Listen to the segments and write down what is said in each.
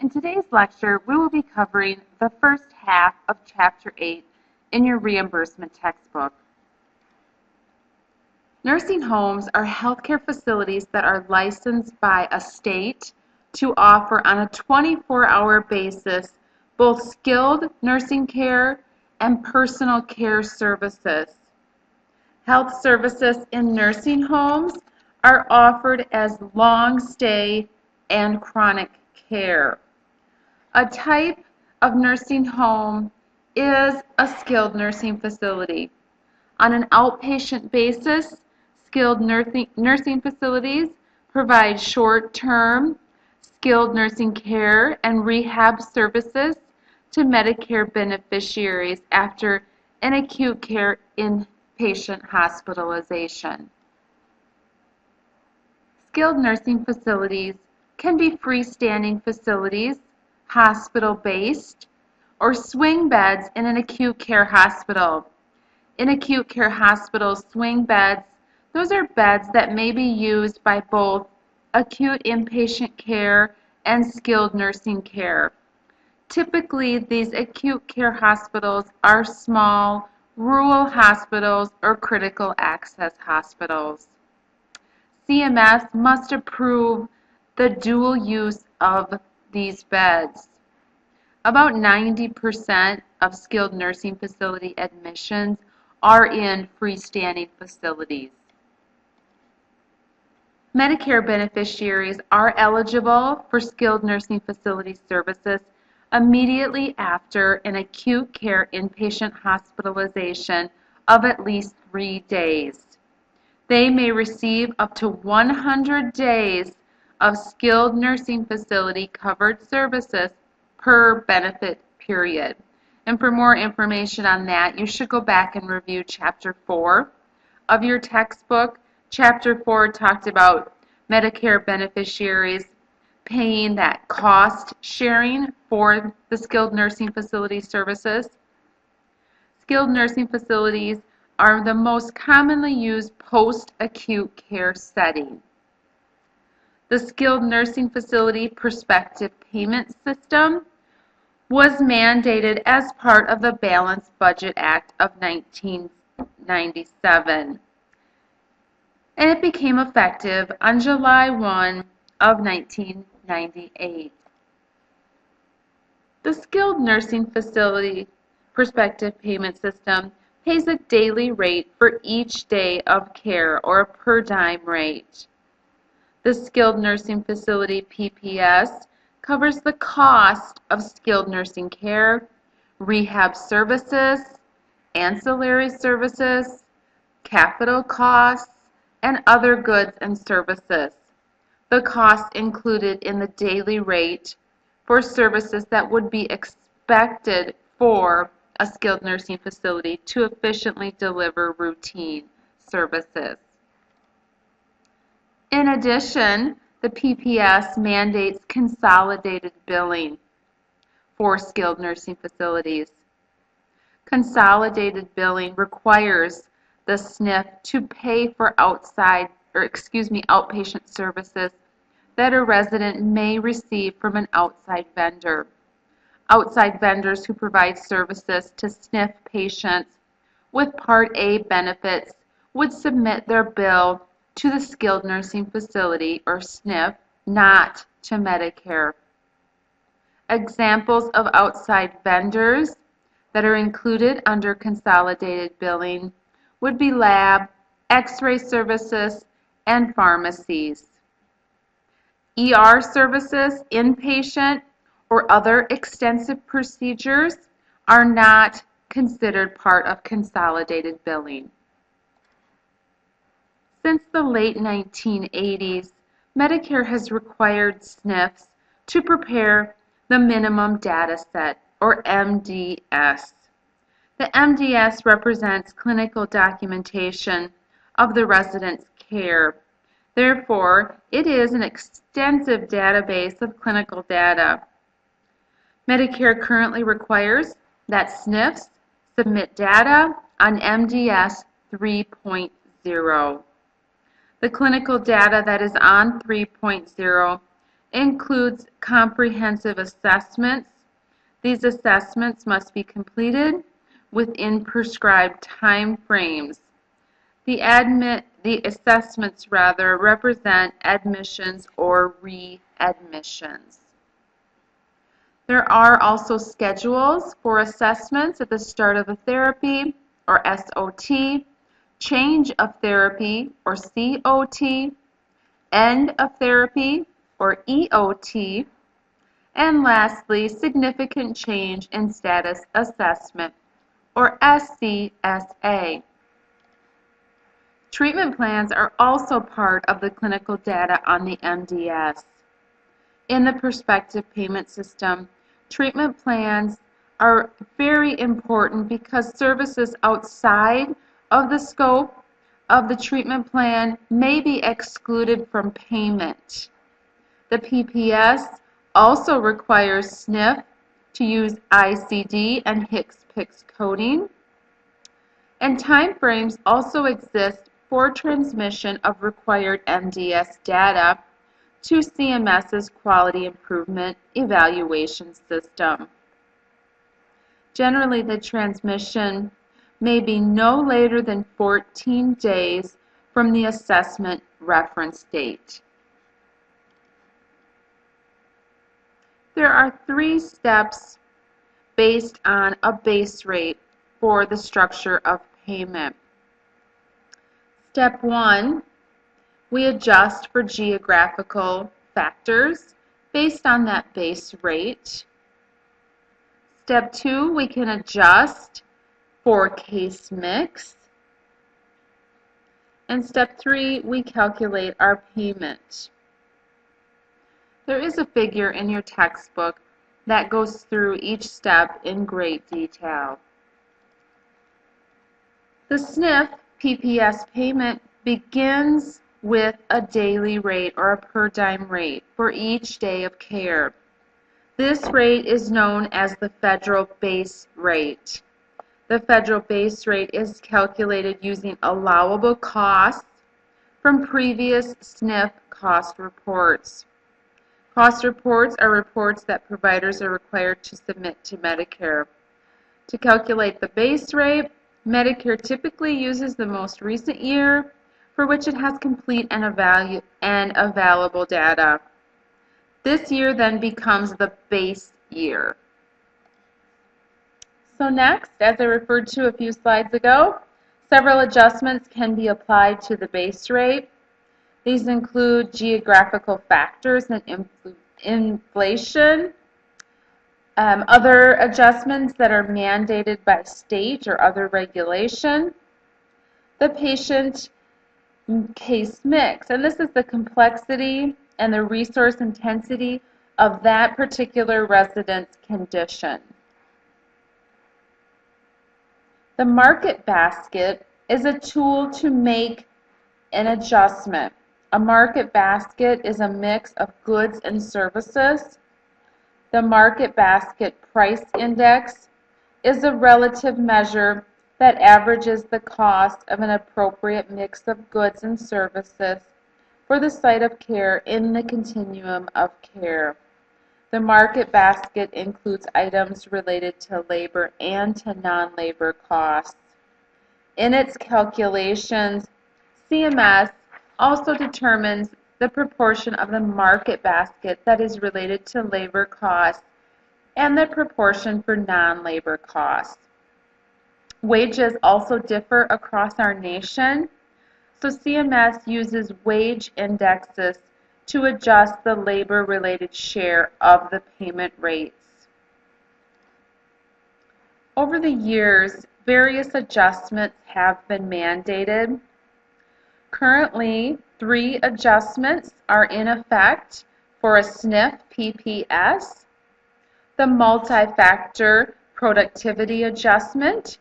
In today's lecture, we will be covering the first half of Chapter 8 in your reimbursement textbook. Nursing homes are healthcare facilities that are licensed by a state to offer on a 24-hour basis both skilled nursing care and personal care services. Health services in nursing homes are offered as long-stay and chronic care. A type of nursing home is a skilled nursing facility. On an outpatient basis, skilled nursing facilities provide short-term skilled nursing care and rehab services to Medicare beneficiaries after an acute care inpatient hospitalization. Skilled nursing facilities can be freestanding facilities, hospital-based, or swing beds in an acute care hospital. In acute care hospitals, swing beds, those are beds that may be used by both acute inpatient care and skilled nursing care. Typically, these acute care hospitals are small, rural hospitals or critical access hospitals. CMS must approve the dual use of these beds. About 90% of skilled nursing facility admissions are in freestanding facilities. Medicare beneficiaries are eligible for skilled nursing facility services immediately after an acute care inpatient hospitalization of at least 3 days. They may receive up to 100 days of skilled nursing facility covered services per benefit period. And for more information on that, you should go back and review Chapter 4 of your textbook. Chapter 4 talked about Medicare beneficiaries paying that cost sharing for the skilled nursing facility services. Skilled nursing facilities are the most commonly used post-acute care setting. The skilled nursing facility prospective payment system was mandated as part of the Balanced Budget Act of 1997, and it became effective on July 1 of 1998. The skilled nursing facility prospective payment system pays a daily rate for each day of care, or a per diem rate. The skilled nursing facility PPS covers the cost of skilled nursing care, rehab services, ancillary services, capital costs, and other goods and services. The cost included in the daily rate for services that would be expected for a skilled nursing facility to efficiently deliver routine services. In addition, the PPS mandates consolidated billing for skilled nursing facilities. Consolidated billing requires the SNF to pay for outpatient services that a resident may receive from an outside vendor. Outside vendors who provide services to SNF patients with Part A benefits would submit their bill to the skilled nursing facility, or SNF, not to Medicare. Examples of outside vendors that are included under consolidated billing would be lab, x-ray services, and pharmacies. ER services, inpatient, or other extensive procedures are not considered part of consolidated billing. Since the late 1980s, Medicare has required SNFs to prepare the Minimum Data Set, or MDS. The MDS represents clinical documentation of the resident's care. Therefore, it is an extensive database of clinical data. Medicare currently requires that SNFs submit data on MDS 3.0. The clinical data that is on 3.0 includes comprehensive assessments. These assessments must be completed within prescribed time frames. The assessments represent admissions or readmissions. There are also schedules for assessments at the start of a therapy or SOT, change of therapy or COT, end of therapy or EOT, and lastly, significant change in status assessment or SCSA. Treatment plans are also part of the clinical data on the MDS. In the prospective payment system, treatment plans are very important because services outside of the scope of the treatment plan may be excluded from payment. The PPS also requires SNF to use ICD and HCPCS coding, and timeframes also exist for transmission of required MDS data to CMS's Quality Improvement Evaluation System. Generally, the transmission may be no later than 14 days from the assessment reference date. There are 3 steps based on a base rate for the structure of payment. Step 1, we adjust for geographical factors based on that base rate. Step 2, we can adjust for case mix. And step 3, we calculate our payment. There is a figure in your textbook that goes through each step in great detail. The SNF PPS payment begins with a daily rate or a per diem rate for each day of care. This rate is known as the federal base rate. The federal base rate is calculated using allowable costs from previous SNF cost reports. Cost reports are reports that providers are required to submit to Medicare. To calculate the base rate, Medicare typically uses the most recent year for which it has complete and available data. This year then becomes the base year. So next, as I referred to a few slides ago, several adjustments can be applied to the base rate. These include geographical factors and inflation, other adjustments that are mandated by state or other regulation, the patient case mix, and this is the complexity and the resource intensity of that particular resident's condition. The market basket is a tool to make an adjustment. A market basket is a mix of goods and services. The market basket price index is a relative measure that averages the cost of an appropriate mix of goods and services for the site of care in the continuum of care. The market basket includes items related to labor and to non-labor costs. In its calculations, CMS also determines the proportion of the market basket that is related to labor costs and the proportion for non-labor costs. Wages also differ across our nation, so CMS uses wage indexes to adjust the labor-related share of the payment rates. Over the years, various adjustments have been mandated. Currently, 3 adjustments are in effect for a SNF PPS: the multi-factor productivity adjustment.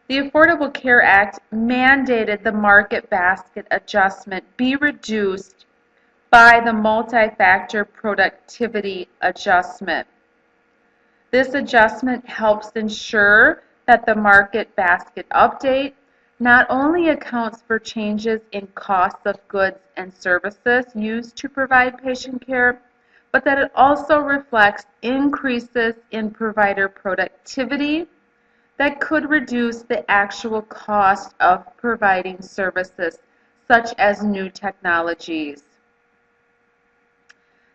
The Affordable Care Act mandated the market basket adjustment be reduced by the multi-factor productivity adjustment. This adjustment helps ensure that the market basket update not only accounts for changes in costs of goods and services used to provide patient care, but that it also reflects increases in provider productivity that could reduce the actual cost of providing services, such as new technologies.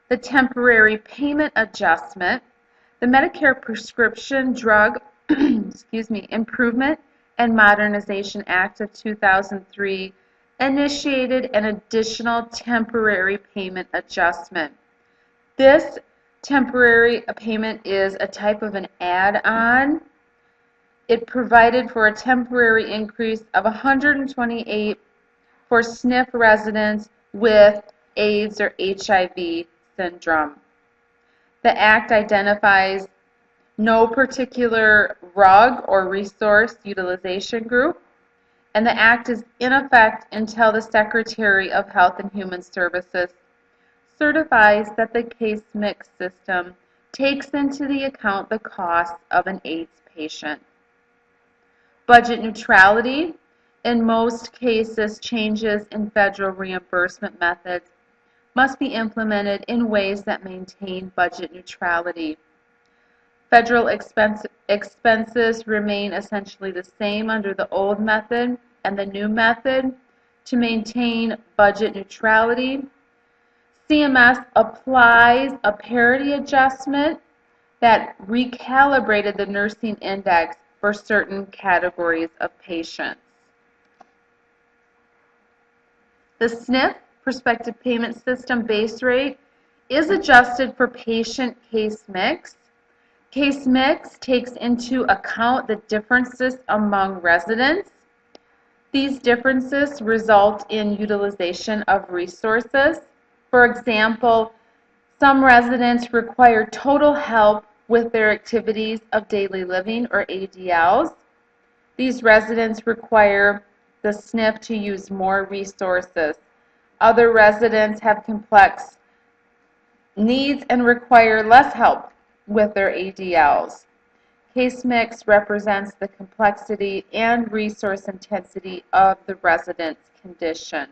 The temporary payment adjustment, the Medicare Prescription Drug Improvement and Modernization Act of 2003 initiated an additional temporary payment adjustment. This temporary payment is a type of an add-on. It provided for a temporary increase of $128 for SNF residents with AIDS or HIV syndrome. The Act identifies no particular RUG or resource utilization group, and the Act is in effect until the Secretary of Health and Human Services certifies that the case mix system takes into the account the cost of an AIDS patient. Budget neutrality. In most cases, changes in federal reimbursement methods must be implemented in ways that maintain budget neutrality. Federal expenses remain essentially the same under the old method and the new method. To maintain budget neutrality, CMS applies a parity adjustment that recalibrated the nursing index for certain categories of patients. The SNF prospective payment system base rate is adjusted for patient case mix. Case mix takes into account the differences among residents. These differences result in utilization of resources. For example, some residents require total help with their activities of daily living or ADLs. These residents require the SNF to use more resources. Other residents have complex needs and require less help with their ADLs. Case mix represents the complexity and resource intensity of the resident's condition.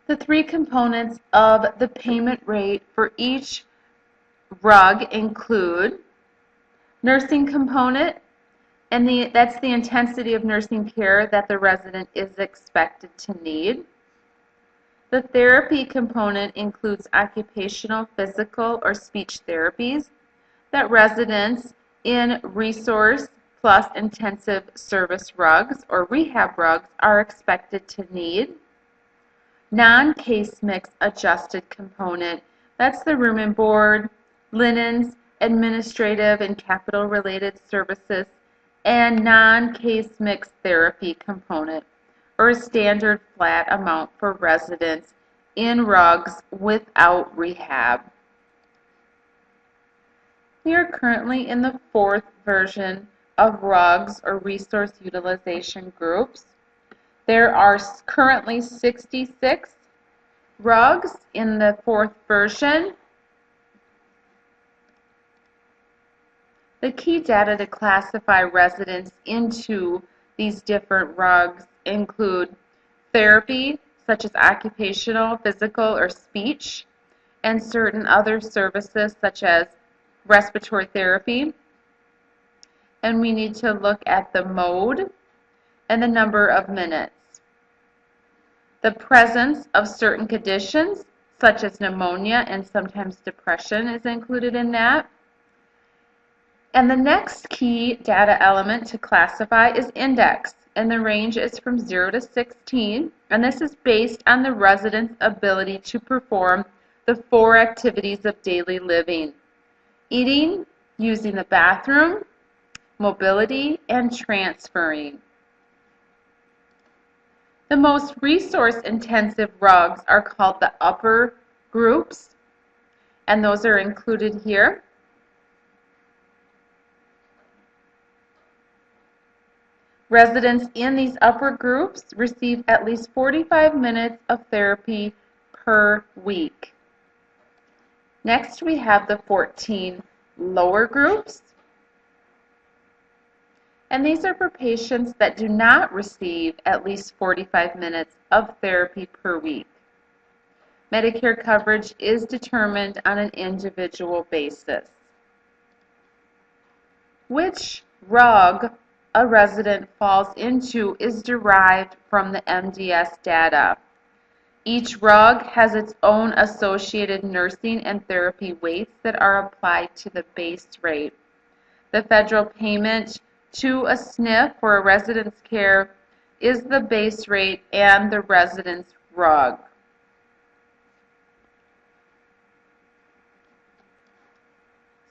The three components of the payment rate for each RUG include nursing component, and that's the intensity of nursing care that the resident is expected to need. The therapy component includes occupational, physical, or speech therapies that residents in resource plus intensive service RUGs or rehab RUGs are expected to need. Non-case mix adjusted component, that's the room and board, linens, administrative and capital related services, and non-case mix therapy component, or a standard flat amount for residents in RUGs without rehab. We are currently in the fourth version of RUGs, or resource utilization groups. There are currently 66 RUGs in the fourth version. The key data to classify residents into these different RUGs include therapy, such as occupational, physical, or speech, and certain other services such as respiratory therapy. And we need to look at the mode and the number of minutes. The presence of certain conditions, such as pneumonia and sometimes depression, is included in that. And the next key data element to classify is index, and the range is from 0 to 16, and this is based on the resident's ability to perform the 4 activities of daily living: eating, using the bathroom, mobility, and transferring. The most resource-intensive RUGs are called the upper groups, and those are included here. Residents in these upper groups receive at least 45 minutes of therapy per week. Next, we have the 14 lower groups, and these are for patients that do not receive at least 45 minutes of therapy per week. Medicare coverage is determined on an individual basis. Which rug a resident falls into is derived from the MDS data. Each rug has its own associated nursing and therapy weights that are applied to the base rate. The federal payment to a SNF for a resident's care is the base rate and the resident's rug.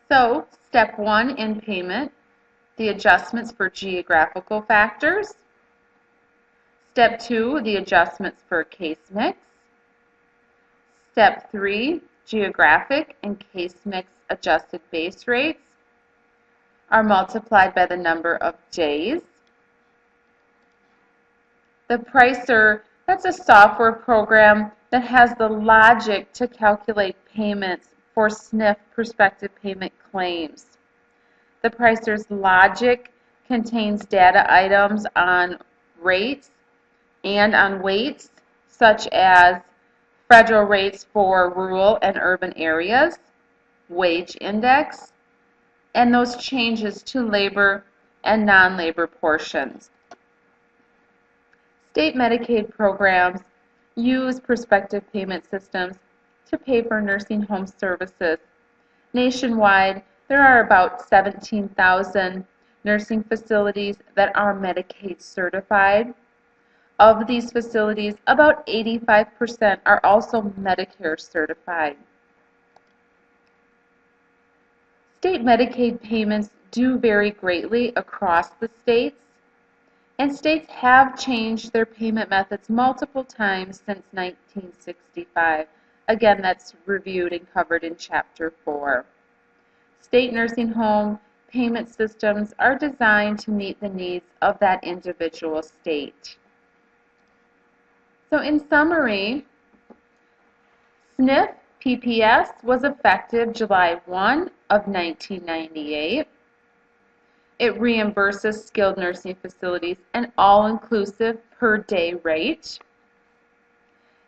So, step 1 in payment, the adjustments for geographical factors. Step 2, the adjustments for case mix. Step 3, geographic and case mix adjusted base rates are multiplied by the number of days. The Pricer, that's a software program that has the logic to calculate payments for SNF prospective payment claims. The Pricer's logic contains data items on rates and on weights, such as federal rates for rural and urban areas, wage index, and those changes to labor and non-labor portions. State Medicaid programs use prospective payment systems to pay for nursing home services. Nationwide, there are about 17,000 nursing facilities that are Medicaid certified. Of these facilities, about 85% are also Medicare certified. State Medicaid payments do vary greatly across the states, and states have changed their payment methods multiple times since 1965. Again, that's reviewed and covered in Chapter 4. State nursing home payment systems are designed to meet the needs of that individual state. So in summary, SNF PPS was effective July 1 of 1998. It reimburses skilled nursing facilities an all-inclusive per-day rate.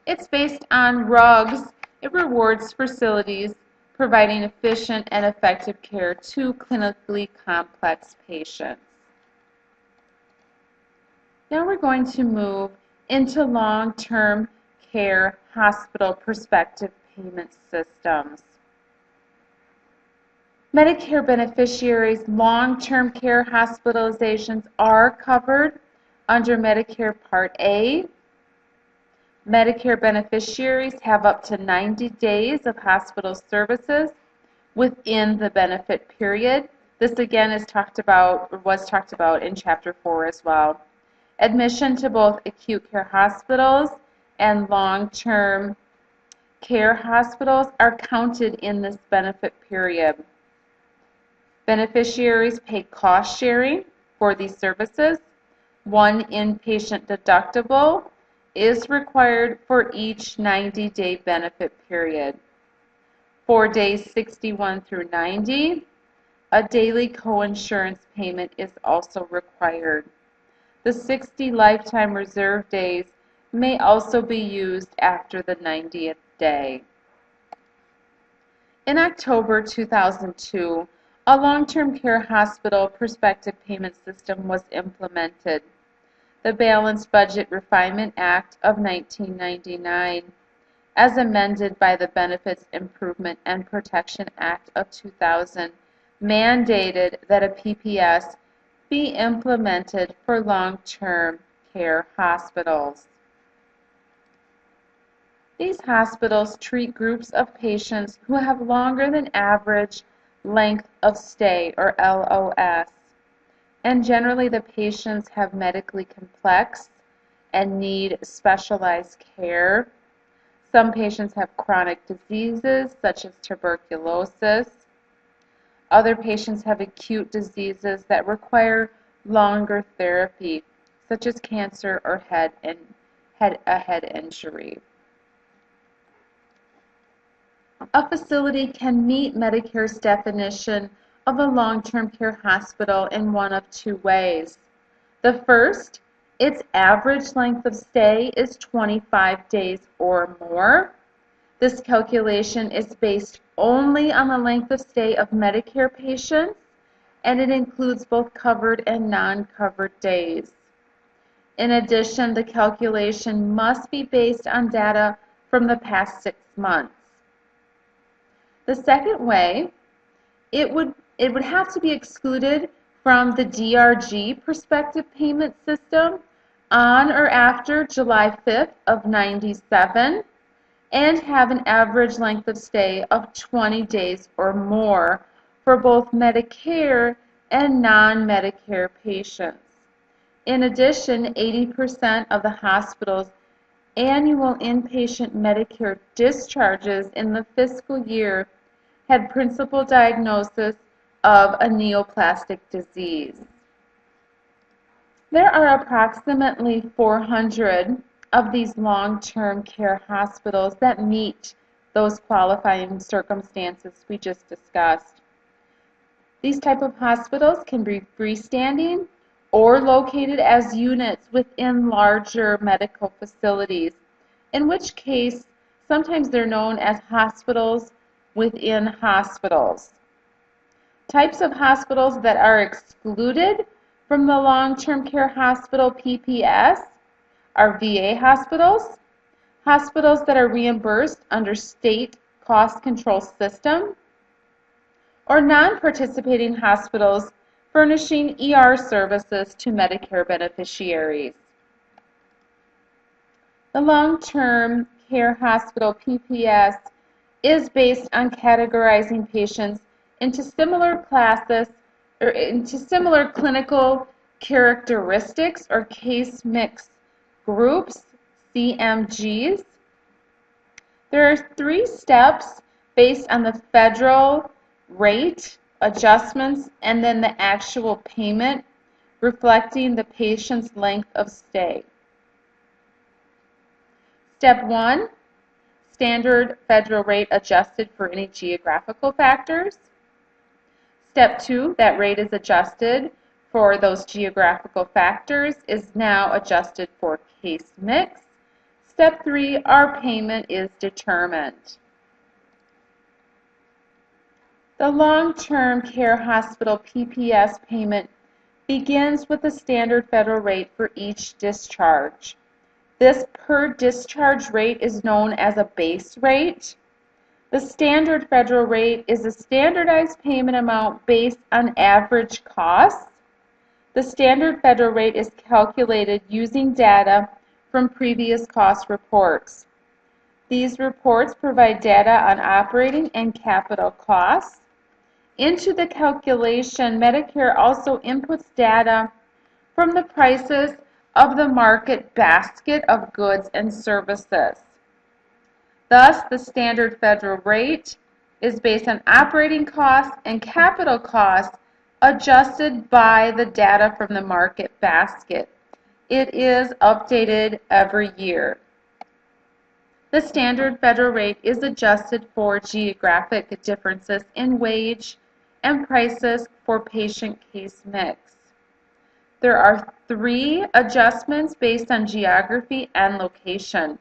It's based on RUGs. It rewards facilities providing efficient and effective care to clinically complex patients. Now we're going to move into long-term care hospital prospective payment systems. Medicare beneficiaries' long-term care hospitalizations are covered under Medicare Part A. Medicare beneficiaries have up to 90 days of hospital services within the benefit period. This again is was talked about in Chapter 4 as well. Admission to both acute care hospitals and long-term care hospitals are counted in this benefit period. Beneficiaries pay cost sharing for these services. One inpatient deductible is required for each 90-day benefit period. For days 61 through 90, a daily coinsurance payment is also required. The 60 lifetime reserve days may also be used after the 90th day. In October 2002, a long-term care hospital prospective payment system was implemented. The Balanced Budget Refinement Act of 1999, as amended by the Benefits Improvement and Protection Act of 2000, mandated that a PPS be implemented for long-term care hospitals. These hospitals treat groups of patients who have longer than average length of stay, or LOS, and generally the patients have medically complex and need specialized care. Some patients have chronic diseases such as tuberculosis. Other patients have acute diseases that require longer therapy, such as cancer or a head injury. A facility can meet Medicare's definition of a long-term care hospital in one of two ways. The first, its average length of stay is 25 days or more. This calculation is based only on the length of stay of Medicare patients, and it includes both covered and non-covered days. In addition, the calculation must be based on data from the past 6 months. The second way, it would have to be excluded from the DRG prospective payment system on or after July 5th of 97 and have an average length of stay of 20 days or more for both Medicare and non-Medicare patients. In addition, 80% of the hospital's annual inpatient Medicare discharges in the fiscal year had principal diagnosis of a neoplastic disease. There are approximately 400 of these long-term care hospitals that meet those qualifying circumstances we just discussed. These type of hospitals can be freestanding or located as units within larger medical facilities, in which case sometimes they're known as hospitals within hospitals. Types of hospitals that are excluded from the long-term care hospital PPS are VA hospitals, hospitals that are reimbursed under state cost control system, or non-participating hospitals furnishing ER services to Medicare beneficiaries. The long-term care hospital PPS is based on categorizing patients into similar classes or into similar clinical characteristics or case mix groups, CMGs. There are 3 steps based on the federal rate adjustments and then the actual payment reflecting the patient's length of stay. Step 1, standard federal rate adjusted for any geographical factors. Step 2, that rate is adjusted for those geographical factors, is now adjusted for case mix. Step 3, our payment is determined. The long-term care hospital PPS payment begins with the standard federal rate for each discharge. This per discharge rate is known as a base rate. The standard federal rate is a standardized payment amount based on average costs. The standard federal rate is calculated using data from previous cost reports. These reports provide data on operating and capital costs. Into the calculation, Medicare also inputs data from the prices of the market basket of goods and services. Thus, the standard federal rate is based on operating costs and capital costs adjusted by the data from the market basket. It is updated every year. The standard federal rate is adjusted for geographic differences in wage and prices for patient case mix. There are 3 adjustments based on geography and location.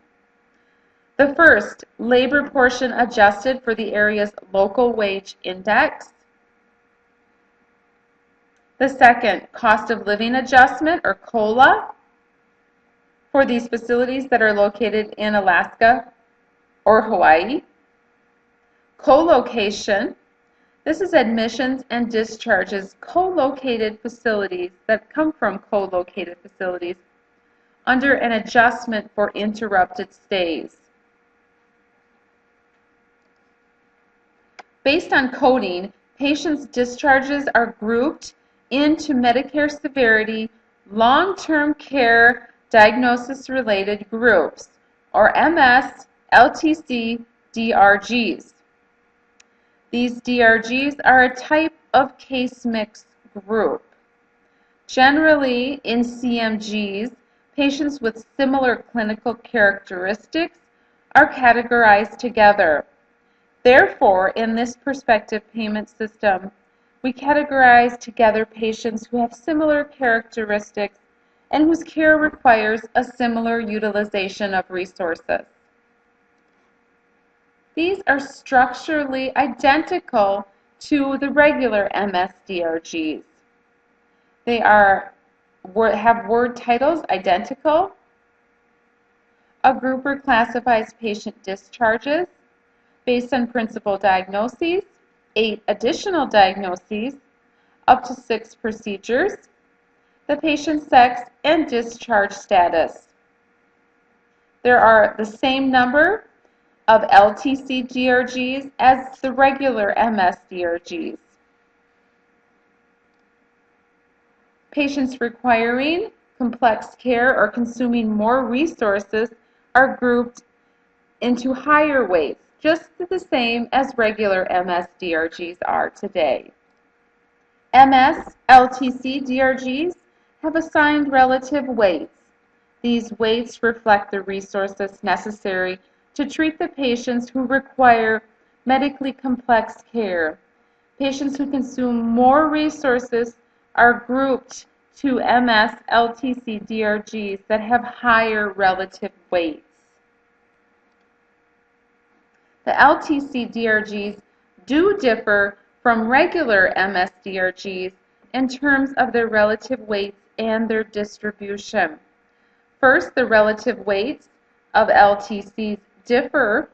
The first, labor portion adjusted for the area's local wage index. The second, cost of living adjustment, or COLA, for these facilities that are located in Alaska or Hawaii. Co-location, this is admissions and discharges co-located facilities that come from co-located facilities under an adjustment for interrupted stays. Based on coding, patients' discharges are grouped into Medicare severity long-term care diagnosis-related groups, or MS, LTC, DRGs. These DRGs are a type of case mix group. Generally, in CMGs, patients with similar clinical characteristics are categorized together. Therefore, in this prospective payment system, we categorize together patients who have similar characteristics and whose care requires a similar utilization of resources. These are structurally identical to the regular MSDRGs. They have word titles identical. A grouper classifies patient discharges based on principal diagnoses, 8 additional diagnoses, up to 6 procedures, the patient's sex, and discharge status. There are the same number of LTCH as the regular MSDRGs. Patients requiring complex care or consuming more resources are grouped into higher weights, just the same as regular MSDRGs are today. MS LTC DRGs have assigned relative weights. These weights reflect the resources necessary to treat the patients who require medically complex care. Patients who consume more resources are grouped to MS LTC DRGs that have higher relative weights. The LTC DRGs do differ from regular MSDRGs in terms of their relative weights and their distribution. First, the relative weights of LTCs differ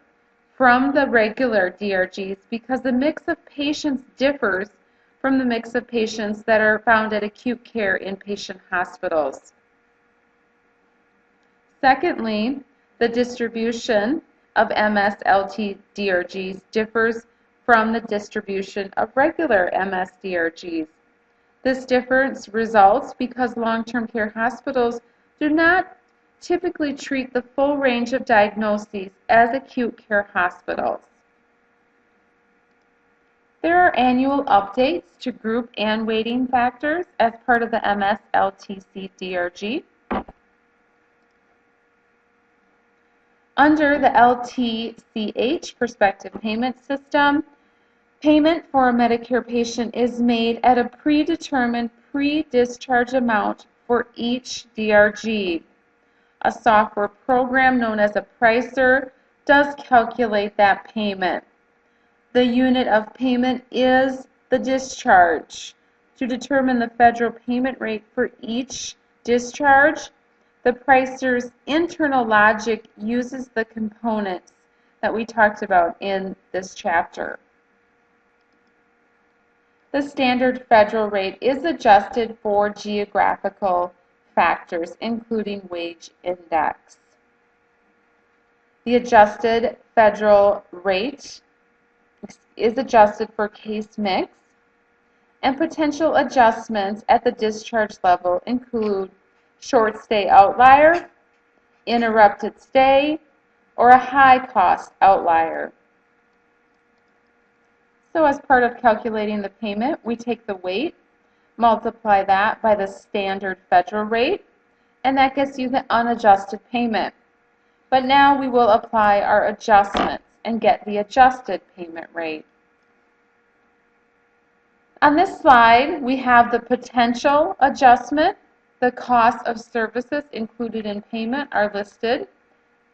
from the regular DRGs because the mix of patients differs from the mix of patients that are found at acute care inpatient hospitals. Secondly, the distribution of MS-LT DRGs differs from the distribution of regular MS-DRGs. This difference results because long-term care hospitals do not typically treat the full range of diagnoses as acute care hospitals. There are annual updates to group and weighting factors as part of the MS-LTC DRG. Under the LTCH prospective payment system, payment for a Medicare patient is made at a predetermined pre-discharge amount for each DRG. A software program known as a pricer does calculate that payment. The unit of payment is the discharge. To determine the federal payment rate for each discharge, the pricer's internal logic uses the components that we talked about in this chapter. The standard federal rate is adjusted for geographical factors, including wage index. The adjusted federal rate is adjusted for case mix, and potential adjustments at the discharge level include short stay outlier, interrupted stay, or a high cost outlier. So as part of calculating the payment, we take the weight, multiply that by the standard federal rate, and that gets you the unadjusted payment. But now we will apply our adjustments and get the adjusted payment rate. On this slide, we have the potential adjustment. The cost of services included in payment are listed: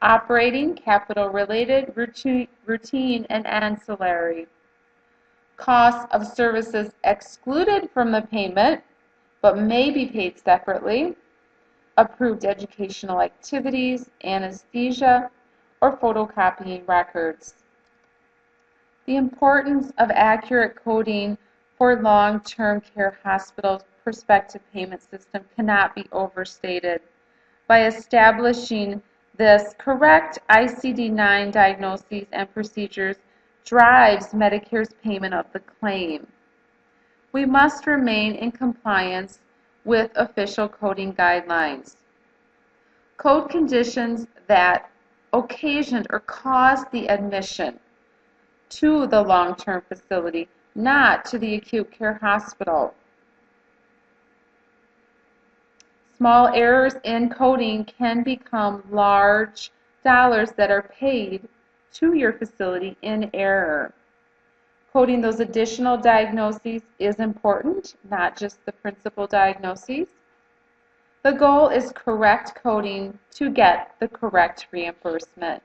operating, capital-related, routine, and ancillary. Costs of services excluded from the payment, but may be paid separately: approved educational activities, anesthesia, or photocopying records. The importance of accurate coding for long-term care hospitals' prospective payment system cannot be overstated. By establishing this, correct ICD-9 diagnoses and procedures drives Medicare's payment of the claim. We must remain in compliance with official coding guidelines. Code conditions that occasioned or caused the admission to the long-term facility, not to the acute care hospital. Small errors in coding can become large dollars that are paid to your facility in error. Coding those additional diagnoses is important, not just the principal diagnoses. The goal is correct coding to get the correct reimbursement.